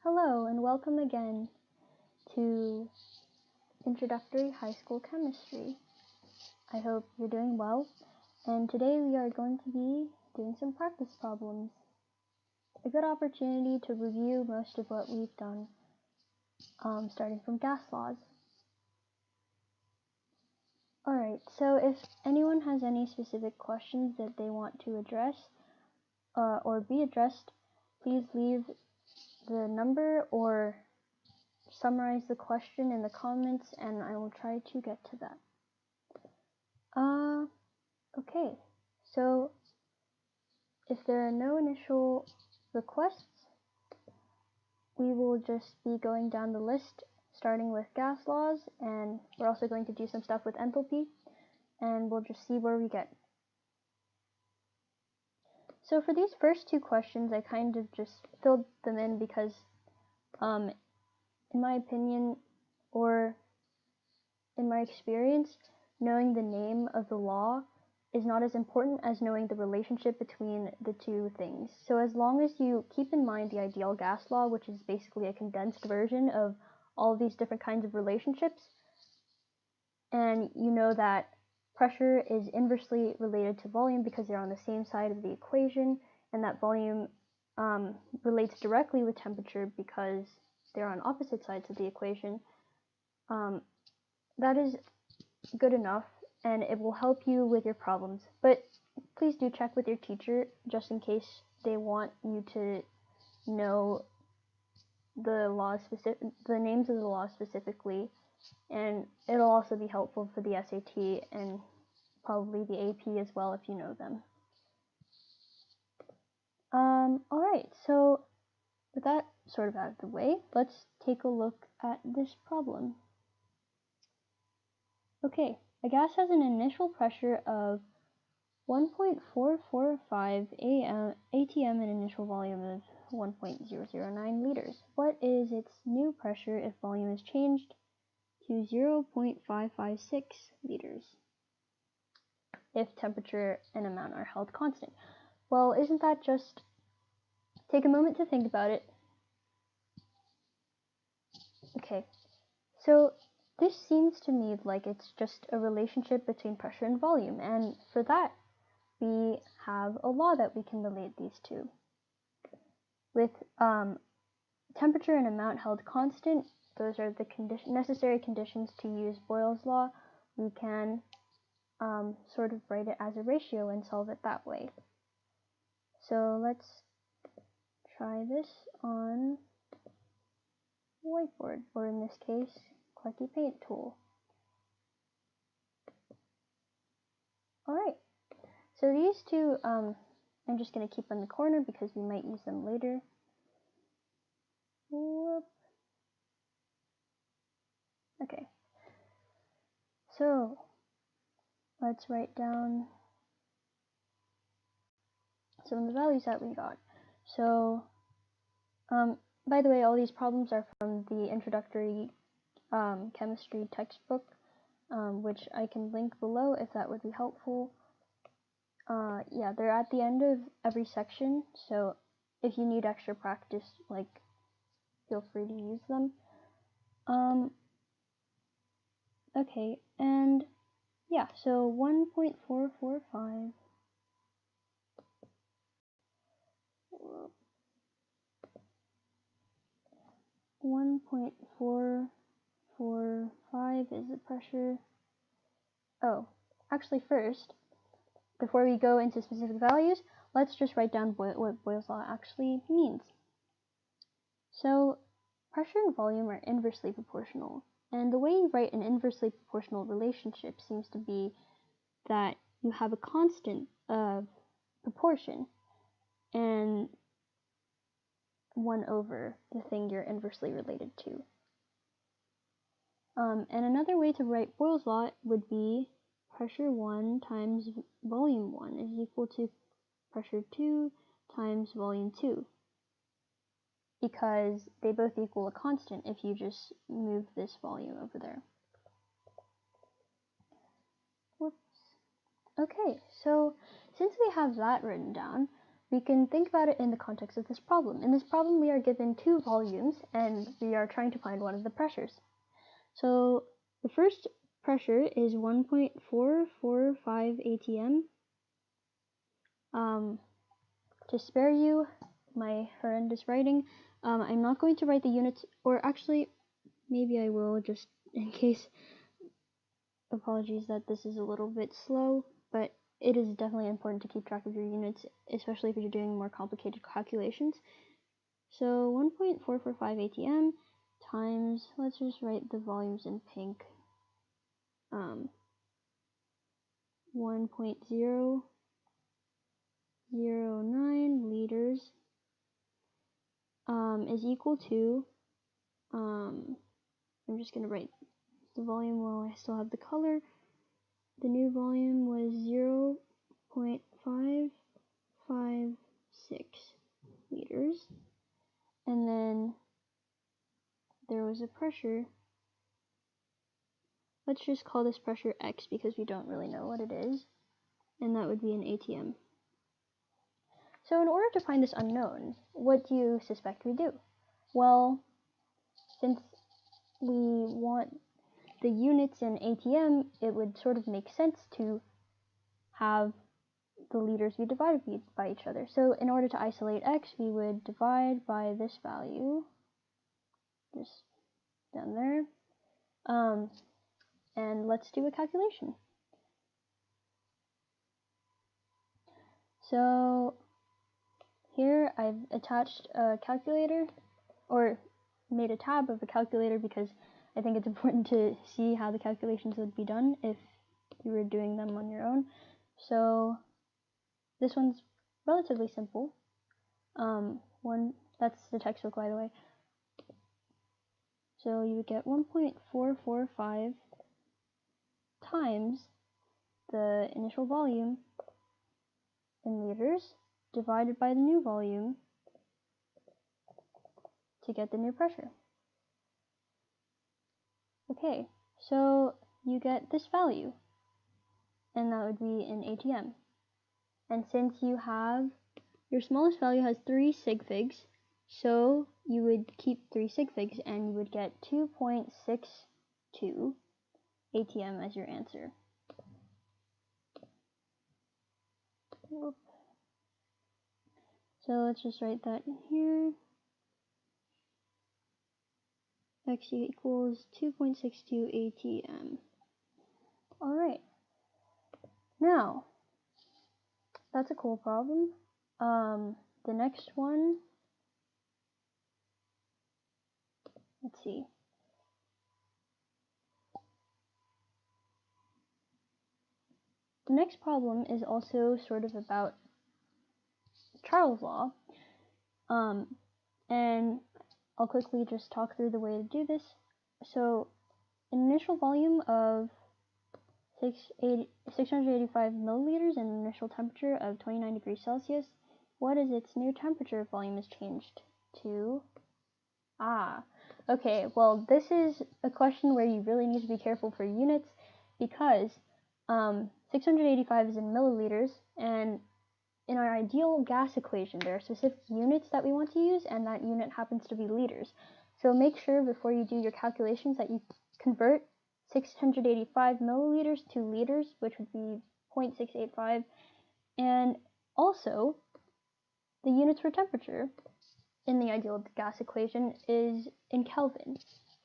Hello and welcome again to Introductory High School Chemistry. I hope you're doing well, and today we are going to be doing some practice problems. A good opportunity to review most of what we've done, starting from gas laws. Alright, so if anyone has any specific questions that they want to address or be addressed, please leave the number or summarize the question in the comments and I will try to get to that. Okay, so if there are no initial requests, we will just be going down the list starting with gas laws, and we're also going to do some stuff with enthalpy, and we'll just see where we get. So for these first two questions, I kind of just filled them in because in my opinion, or in my experience, knowing the name of the law is not as important as knowing the relationship between the two things. So as long as you keep in mind the ideal gas law, which is basically a condensed version of all of these different kinds of relationships, and you know that pressure is inversely related to volume because they're on the same side of the equation, and that volume relates directly with temperature because they're on opposite sides of the equation, that is good enough, and it will help you with your problems. But please do check with your teacher just in case they want you to know the names of the laws specifically, and it'll also be helpful for the SAT and probably the AP as well if you know them. Alright, so with that sort of out of the way, let's take a look at this problem. Okay, a gas has an initial pressure of 1.445 atm and initial volume of 1.009 liters. What is its new pressure if volume is changed to 0.556 liters if temperature and amount are held constant? Well, isn't that just... Take a moment to think about it. Okay, so this seems to me like it's just a relationship between pressure and volume, and for that we have a law that we can relate these two. With temperature and amount held constant, those are the necessary conditions to use Boyle's law. We can sort of write it as a ratio and solve it that way. So let's try this on whiteboard, or in this case, Clucky Paint tool. Alright, so these two I'm just going to keep in the corner because we might use them later. Whoop. Okay, so let's write down some of the values that we got. So, by the way, all these problems are from the introductory chemistry textbook, which I can link below if that would be helpful. Yeah, they're at the end of every section, so if you need extra practice, feel free to use them. Okay, and yeah, so 1.445 1.445 is the pressure. Oh, actually first, before we go into specific values, let's just write down what Boyle's law actually means. So, pressure and volume are inversely proportional, and the way you write an inversely proportional relationship seems to be that you have a constant of proportion and 1 over the thing you're inversely related to. And another way to write Boyle's law would be pressure 1 times volume 1 is equal to pressure 2 times volume 2, because they both equal a constant if you just move this volume over there. Whoops. Okay, so since we have that written down, we can think about it in the context of this problem. In this problem, we are given two volumes, and we are trying to find one of the pressures. So the first pressure is 1.445 atm. To spare you my horrendous writing, I'm not going to write the units, or actually, maybe I will, just in case. Apologies that this is a little bit slow, but it is definitely important to keep track of your units, especially if you're doing more complicated calculations. So 1.445 atm times, let's just write the volumes in pink, 1.009 liters is equal to, I'm just going to write the volume while I still have the color. The new volume was 0.556 liters, and then there was a pressure. Let's just call this pressure X because we don't really know what it is, and that would be an atm. So in order to find this unknown, what do you suspect we do? Well, since we want the units in atm, it would sort of make sense to have the liters be divided by each other. So in order to isolate X, we would divide by this value, just down there, and let's do a calculation. So here I've attached a calculator, or made a tab of a calculator, because I think it's important to see how the calculations would be done if you were doing them on your own. So this one's relatively simple. That's the textbook, by the way. So you would get 1.445 times the initial volume in liters divided by the new volume to get the new pressure. Okay, so you get this value, and that would be in atm. And since you have, your smallest value has 3 sig figs, so you would keep 3 sig figs and you would get 2.62 atm as your answer. So let's just write that in here. X equals 2.62 atm. Alright, now that's a cool problem. The next one, let's see. The next problem is also sort of about Charles' law, and I'll quickly just talk through the way to do this. So an initial volume of 685 milliliters and an initial temperature of 29 degrees Celsius. What is its new temperature if volume is changed to? Okay, well, this is a question where you really need to be careful for units, because 685 is in milliliters, and in our ideal gas equation, there are specific units that we want to use, and that unit happens to be liters. So make sure before you do your calculations that you convert 685 milliliters to liters, which would be 0.685, and also the units for temperature in the ideal gas equation is in Kelvin.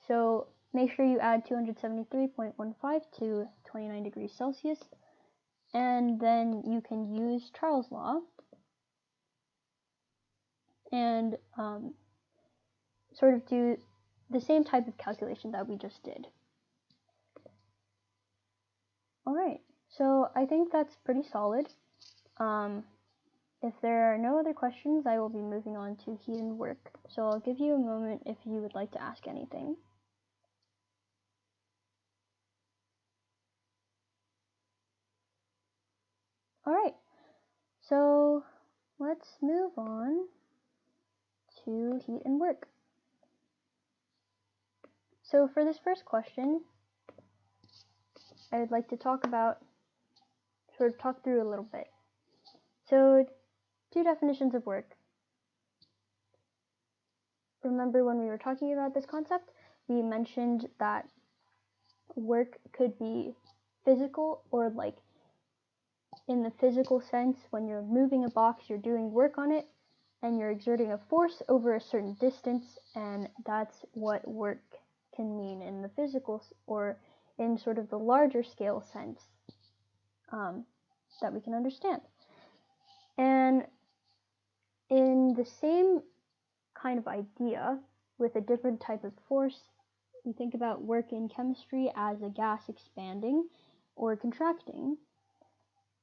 So make sure you add 273.15 to 29 degrees Celsius, and then you can use Charles' law and sort of do the same type of calculation that we just did. Alright, so I think that's pretty solid. If there are no other questions, I will be moving on to heat and work. So I'll give you a moment if you would like to ask anything. Alright, so let's move on to heat and work. So for this first question, I would like to talk through a little bit. So two definitions of work. Remember when we were talking about this concept, we mentioned that work could be physical, or like in the physical sense, when you're moving a box, you're doing work on it and you're exerting a force over a certain distance, and that's what work can mean in the physical, or in sort of the larger scale sense that we can understand. And in the same kind of idea, with a different type of force, we think about work in chemistry as a gas expanding or contracting,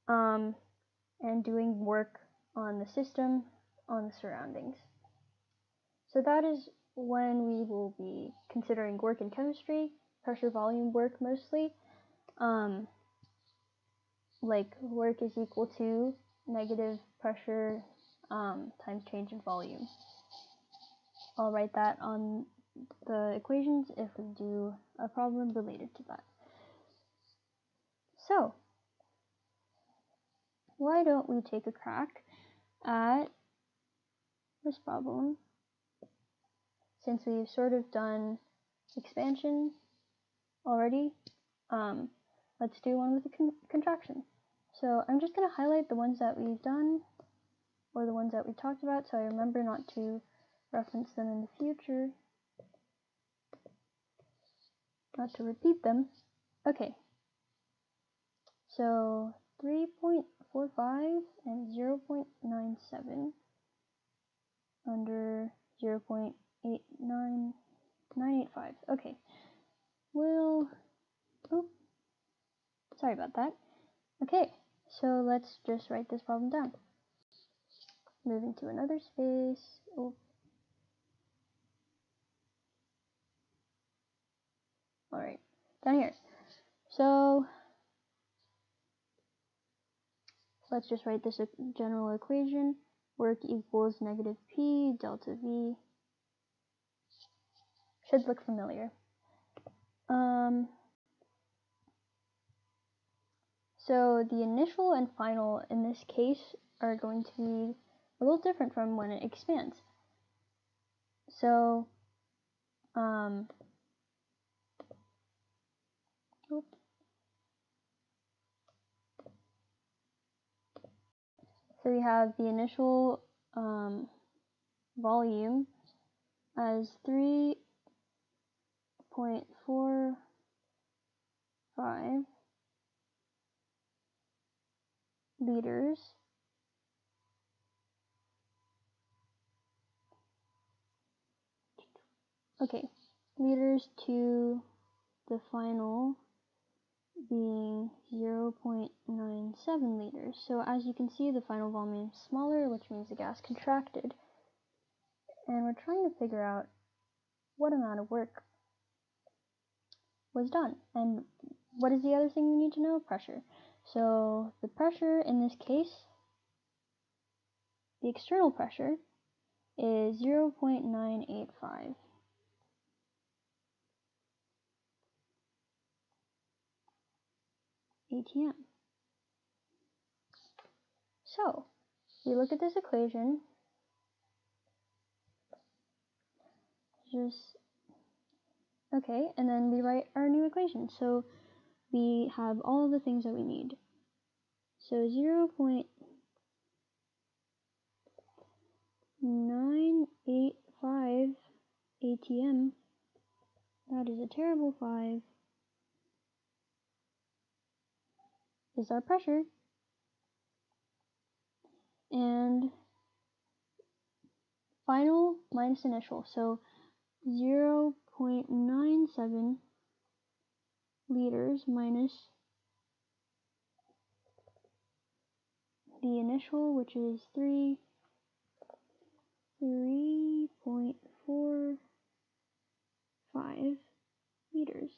and doing work on the system, on the surroundings. So that is when we will be considering work in chemistry, pressure volume work mostly. Like work is equal to negative pressure times change in volume. I'll write that on the equations if we do a problem related to that. So, why don't we take a crack at this problem, since we've sort of done expansion already. Let's do one with a contraction. So I'm just going to highlight the ones that we've done, or the ones that we talked about, so I remember not to reference them in the future, not to repeat them. Okay, so 3.45 and 0.97 under 0.89985. Okay, sorry about that. Okay, so let's just write this problem down. Moving to another space. Alright, down here. So let's just write this general equation. Work equals negative P delta V. Should look familiar. So the initial and final in this case are going to be a little different from when it expands. So so we have the initial volume as 3.45 liters liters to the final being 0.97 liters. So as you can see, the final volume is smaller, which means the gas contracted. And we're trying to figure out what amount of work was done. And what is the other thing we need to know? Pressure. So the pressure in this case, the external pressure, is 0.985. ATM. So, we look at this equation, and then we write our new equation. So, we have all of the things that we need. So, 0.985 ATM, that is a terrible 5, is our pressure. And final minus initial, so 0.97 liters minus the initial, which is 3.45 liters.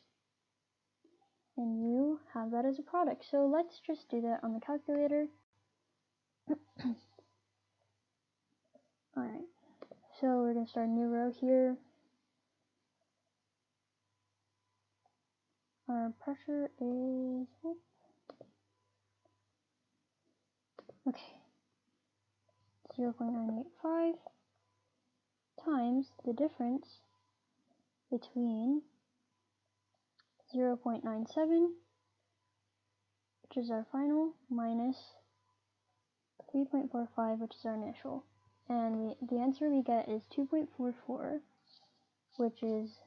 And you have that as a product. So let's just do that on the calculator. Alright, so we're going to start a new row here. Our pressure is, okay, 0.985 times the difference between 0.97, which is our final, minus 3.45, which is our initial. And the answer we get is 2.44, which is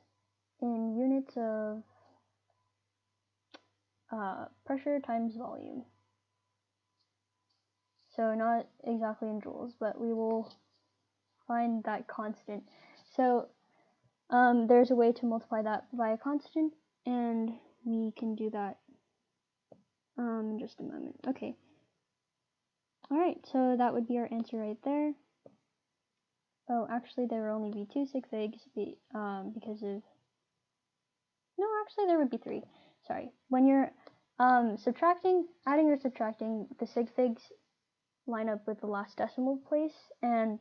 in units of pressure times volume. So not exactly in joules, but we will find that constant. So there's a way to multiply that by a constant, and we can do that in just a moment. Okay. Alright, so that would be our answer right there. Oh, actually there will only be 2 sig figs because of... No, actually there would be 3. Sorry. When you're adding or subtracting, the sig figs line up with the last decimal place, and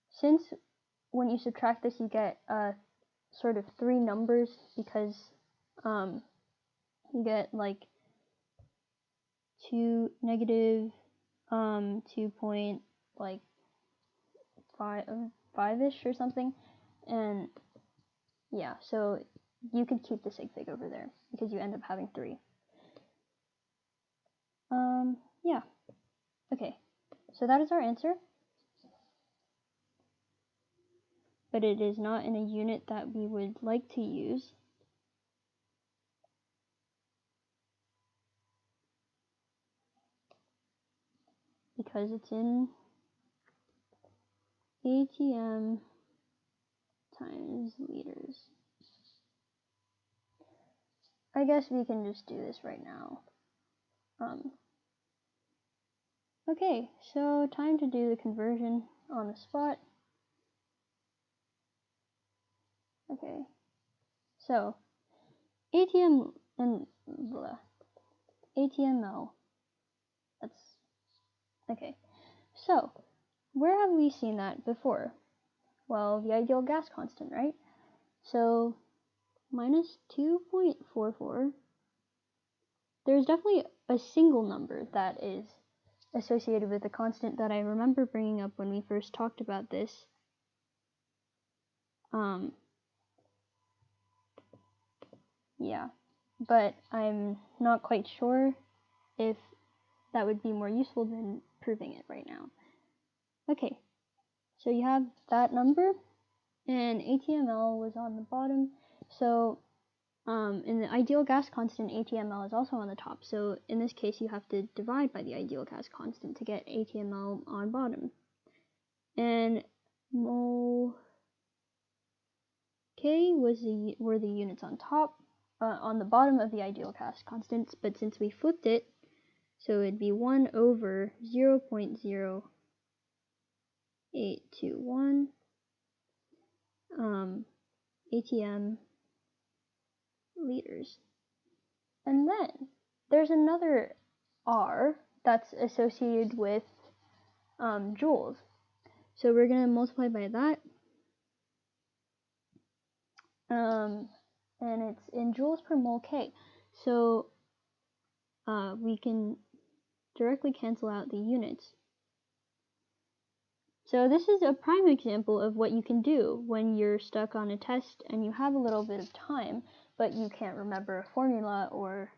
since when you subtract this you get sort of 3 numbers, because you get like 2 negative 2.5-ish or something, and yeah, so you could keep the sig fig over there because you end up having 3. Yeah, okay, so that is our answer, but it is not in a unit that we would like to use. Because it's in ATM times liters. I guess we can just do this right now. Okay, so time to do the conversion on the spot. Okay, so ATM and ATML. That's okay. So where have we seen that before? Well, the ideal gas constant, right? So minus 2.44. There's definitely a single number that is associated with a constant that I remember bringing up when we first talked about this. Yeah, but I'm not quite sure if that would be more useful than proving it right now. Okay, so you have that number, and ATML was on the bottom, so in the ideal gas constant, ATML is also on the top, so in this case you have to divide by the ideal gas constant to get ATML on bottom. And mole K were the units on top, on the bottom of the ideal gas constant, but since we flipped it, so it'd be 1 over 0.0821 ATM liters. And then there's another R that's associated with joules. So we're going to multiply by that. And it's in joules per mole K. So we can directly cancel out the units. So this is a prime example of what you can do when you're stuck on a test and you have a little bit of time, but you can't remember a formula or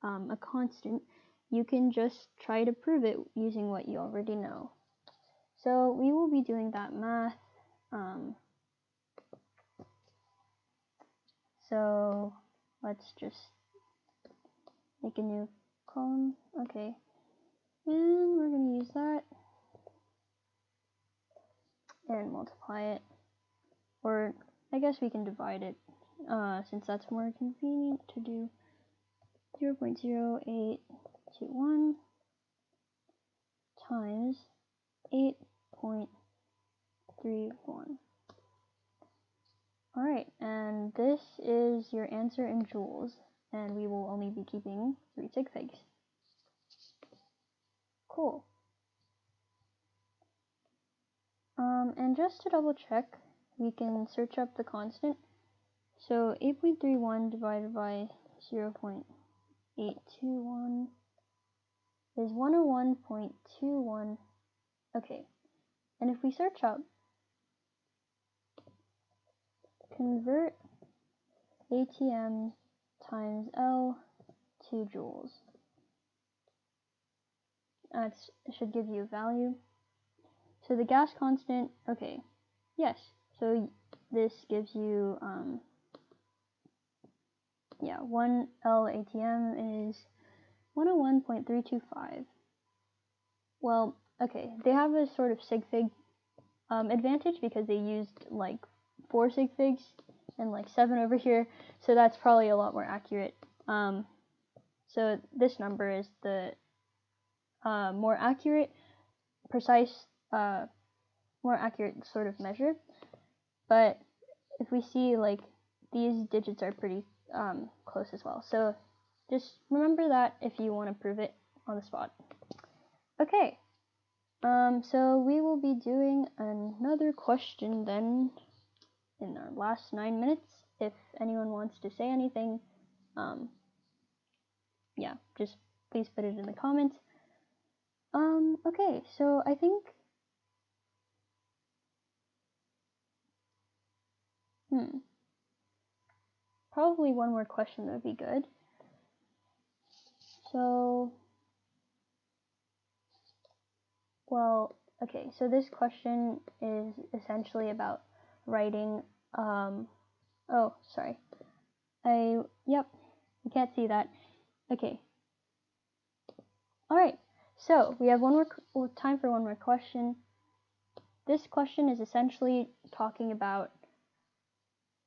a constant. You can just try to prove it using what you already know. So we will be doing that math. So let's just make a new column. Okay, and we're going to use that and multiply it, or I guess we can divide it since that's more convenient to do. 0.0821 times 8.31. Alright, and this is your answer in joules, and we will only be keeping 3 sig figs. Cool. And just to double check, we can search up the constant. So 8.31 divided by 0.821 is 101.21. Okay, And if we search up convert ATM times L to joules, that should give you a value. So the gas constant, okay, yes, so this gives you, 1 L ATM is 101.325. Well, okay, they have a sort of sig fig advantage because they used like 4 sig figs and like 7 over here, so that's probably a lot more accurate. So this number is the more accurate, precise, more accurate sort of measure. But if we see, like, these digits are pretty close as well. So just remember that if you want to prove it on the spot. Okay, so we will be doing another question then in our last 9 minutes. If anyone wants to say anything, yeah, just please put it in the comments. Okay, so I think, probably one more question would be good. So, well, okay, so this question is essentially about writing, oh, sorry. Yep, you can't see that. Okay. Alright, so we have time for one more question. This question is essentially talking about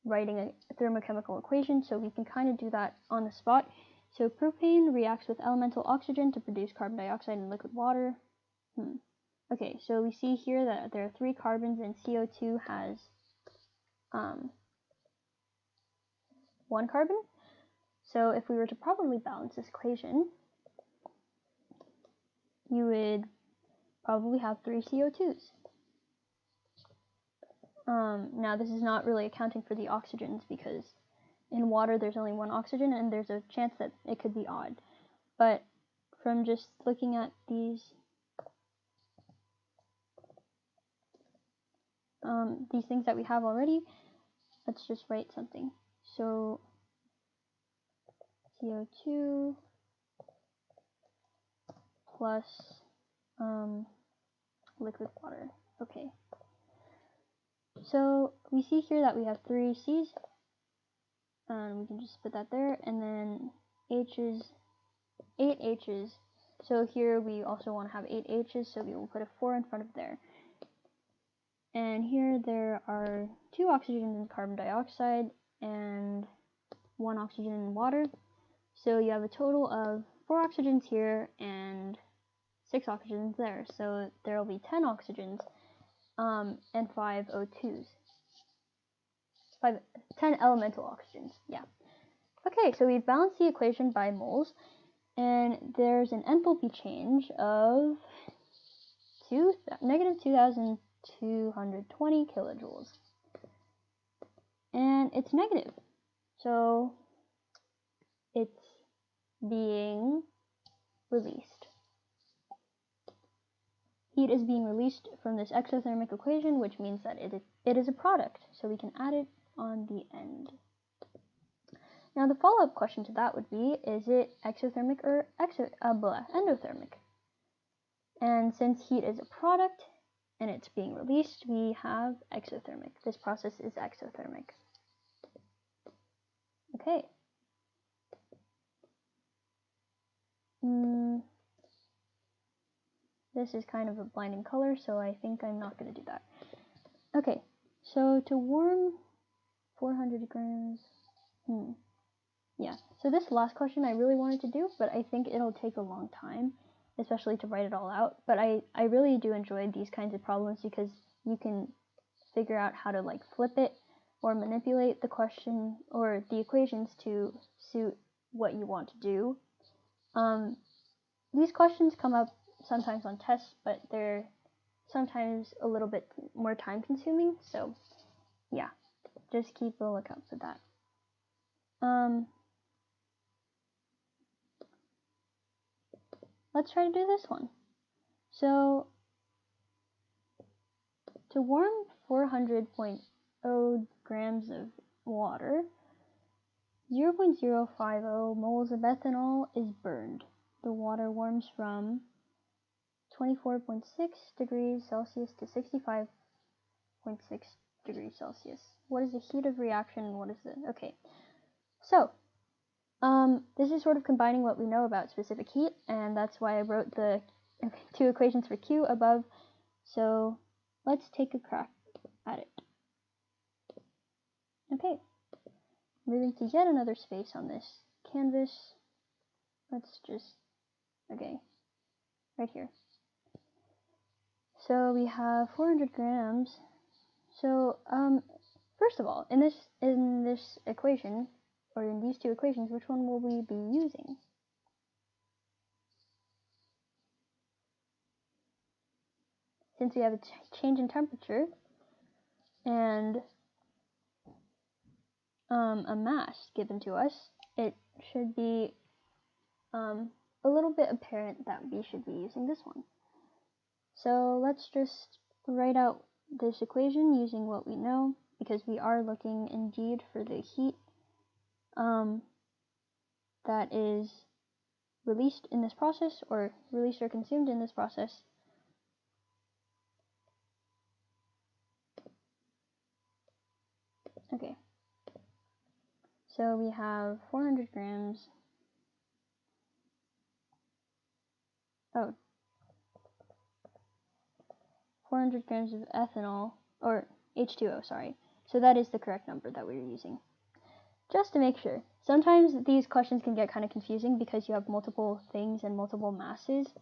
writing a thermochemical equation, so we can kind of do that on the spot. So propane reacts with elemental oxygen to produce carbon dioxide and liquid water. Okay, so we see here that there are 3 carbons and CO2 has 1 carbon. So if we were to properly balance this equation, you would probably have 3 CO2s. Now this is not really accounting for the oxygens because in water there's only 1 oxygen and there's a chance that it could be odd. But from just looking at these things that we have already, let's just write something. So CO2 plus liquid water. Okay. So we see here that we have 3 C's. We can just put that there, and then H's, 8 H's. So here we also want to have 8 H's, so we will put a 4 in front of there. And here there are 2 oxygens in carbon dioxide and 1 oxygen in water. So you have a total of 4 oxygens here and 6 oxygens there. So there will be 10 oxygens and 5 O2s. 10 elemental oxygens, yeah. Okay, so we've balanced the equation by moles, and there's an enthalpy change of negative 2,220 kilojoules. And it's negative, so it's being released. Heat is being released from this exothermic equation, which means that it is a product, so we can add it on the end. Now the follow-up question to that would be, is it exothermic or endothermic? And since heat is a product and it's being released, we have exothermic. This process is exothermic. Okay. This is kind of a blinding color, so I think I'm not going to do that. Okay, so to warm 400 grams, yeah, so this last question I really wanted to do, but I think it'll take a long time, especially to write it all out. But I really do enjoy these kinds of problems because you can figure out how to like flip it or manipulate the question or the equations to suit what you want to do. These questions come up sometimes on tests, but they're sometimes a little bit more time consuming, so yeah, just keep a lookout for that. Let's try to do this one. So To warm 400.0 grams of water, 0.050 moles of ethanol is burned. The water warms from 24.6 degrees Celsius to 65.6 degrees Celsius. What is the heat of reaction and what is the... Okay, so this is sort of combining what we know about specific heat, and that's why I wrote the two equations for Q above. So let's take a crack at it. Okay, moving to yet another space on this canvas. Let's just, okay, right here. So we have 400 grams. So first of all, in this equation, or in these two equations, which one will we be using? Since we have a change in temperature and a mass given to us, it should be a little bit apparent that we should be using this one. So let's just write out this equation using what we know, because we are looking indeed for the heat that is released in this process, or released or consumed in this process. Okay, so we have 400 grams. 400 grams of ethanol, or H2O, sorry. So that is the correct number that we're using. Just to make sure. Sometimes these questions can get kind of confusing because you have multiple things and multiple masses,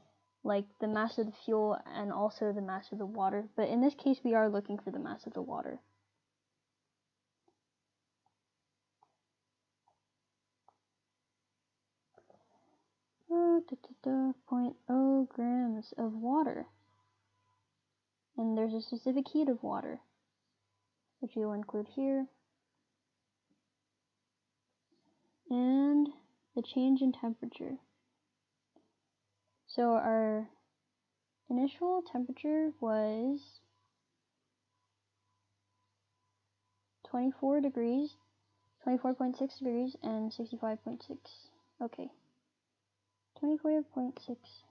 like the mass of the fuel and also the mass of the water. But in this case, we are looking for the mass of the water. .0 grams of water. And there's a specific heat of water, which you'll include here. And the change in temperature. So our initial temperature was 24.6 degrees, and 65.6. Okay. 24.6.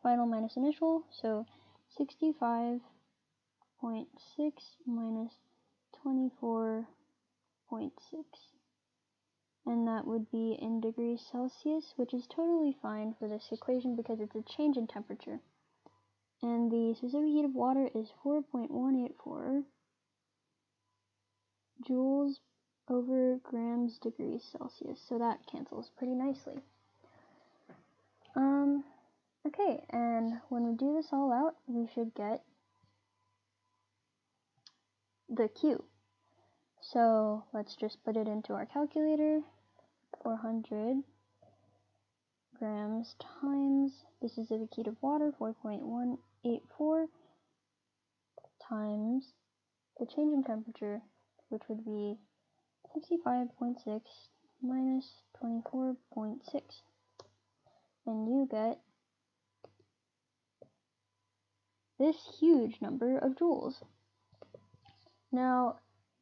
Final minus initial, so 65.6 minus 24.6. And that would be in degrees Celsius, which is totally fine for this equation because it's a change in temperature. And the specific heat of water is 4.184 joules over grams degrees Celsius. So that cancels pretty nicely. Okay, and when we do this all out, we should get the Q. So let's just put it into our calculator. 400 grams times the specific heat of water, 4.184, times the change in temperature, which would be 65.6 minus 24.6. And you get this huge number of joules. Now,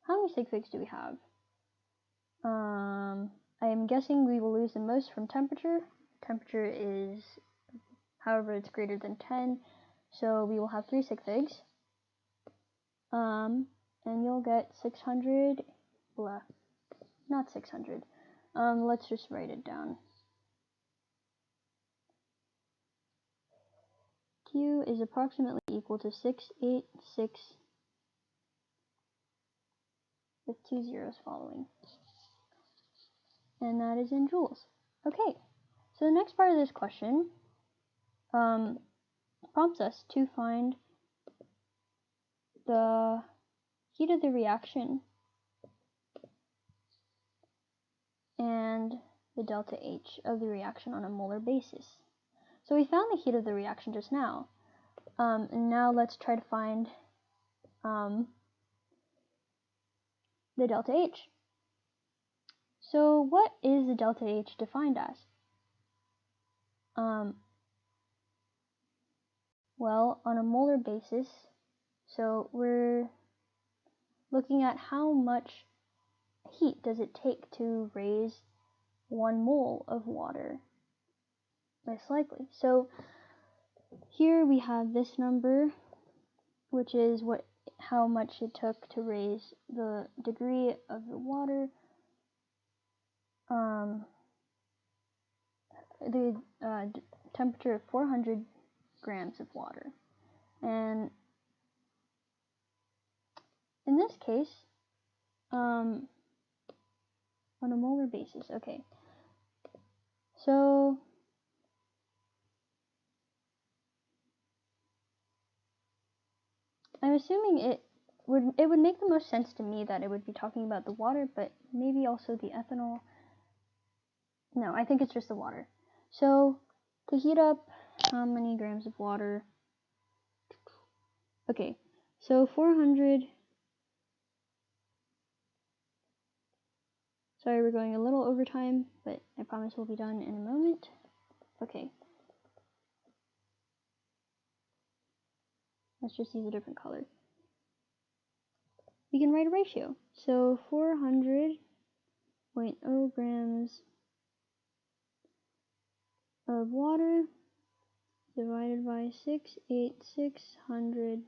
how many sig figs do we have? I am guessing we will lose the most from temperature. Temperature is, however, it's greater than 10, so we will have 3 sig figs. And you'll get 600, blah, not 600. Let's just write it down. Q is approximately equal to 686 with 2 zeros following. And that is in joules. Okay, so the next part of this question prompts us to find the heat of the reaction and the delta H of the reaction on a molar basis. So we found the heat of the reaction just now. And now let's try to find the delta H. So what is the delta H defined as? Well, on a molar basis, so we're looking at how much heat does it take to raise 1 mole of water, most likely. So here we have this number, which is how much it took to raise the degree of the water, the temperature of 400 grams of water. And in this case, on a molar basis, okay. So I'm assuming it would make the most sense to me that it would be talking about the water, but maybe also the ethanol. No, I think it's just the water. So to heat up how many grams of water? Okay, so 400. Sorry, we're going a little over time, but I promise we'll be done in a moment. Okay. Let's just use a different color. We can write a ratio. So 400.0 grams of water divided by 6,600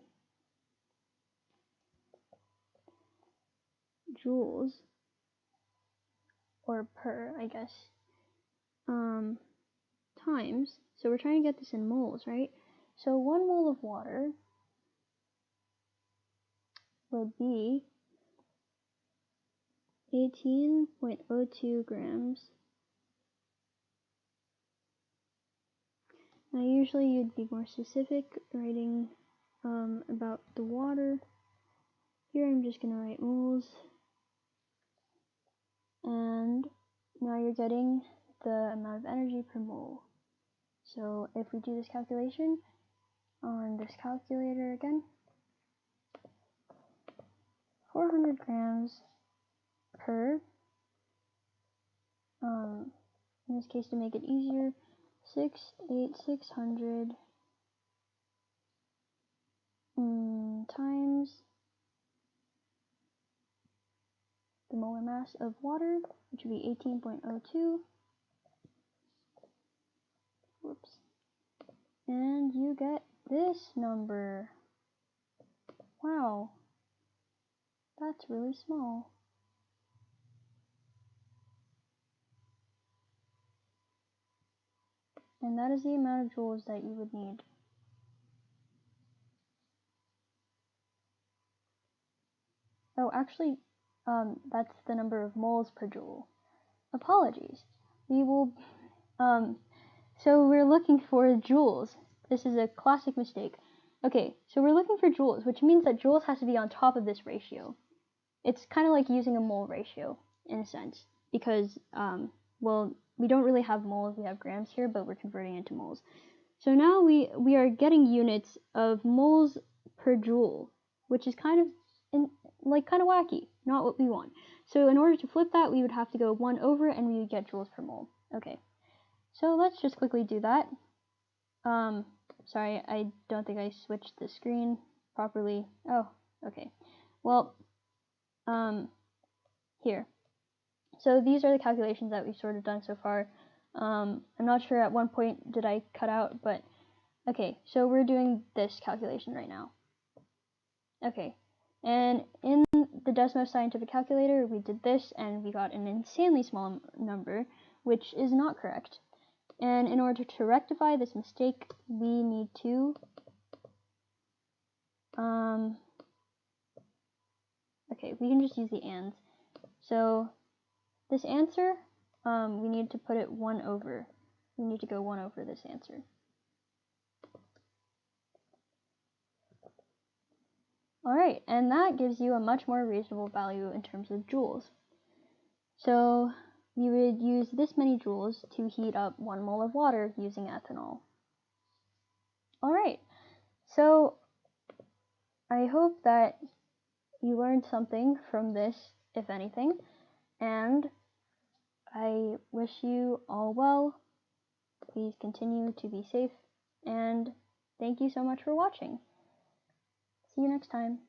joules, or per, I guess, times, so we're trying to get this in moles, right? So 1 mole of water would be 18.02 grams. Now usually you'd be more specific writing about the water. Here I'm just going to write moles, and now you're getting the amount of energy per mole. So if we do this calculation on this calculator again, 400 grams per, in this case to make it easier, 6,600 times the molar mass of water, which would be 18.02. Whoops. And you get this number. Wow, that's really small. And that is the amount of joules that you would need. Oh, actually, that's the number of moles per joule. Apologies. We will, so we're looking for joules. This is a classic mistake. Okay, so we're looking for joules, which means that joules has to be on top of this ratio. It's kind of like using a mole ratio, in a sense, because, well, we don't really have moles, we have grams here, but we're converting into moles. So now we are getting units of moles per joule, which is kind of wacky, not what we want. So in order to flip that, we would have to go 1 over, and we would get joules per mole. Okay, so let's just quickly do that. Sorry, I don't think I switched the screen properly. Oh, okay. Well, here. So these are the calculations that we've sort of done so far. I'm not sure at one point did I cut out, but okay, so we're doing this calculation right now. Okay, and in the Desmos Scientific Calculator, we did this, and we got an insanely small number, which is not correct. And in order to rectify this mistake, we need to, okay, we can just use the ands. So this answer, we need to put it 1 over. We need to go 1 over this answer. Alright, and that gives you a much more reasonable value in terms of joules. So we would use this many joules to heat up 1 mole of water using ethanol. Alright, so I hope that you learned something from this, if anything, and I wish you all well. Please continue to be safe, and Thank you so much for watching. See you next time.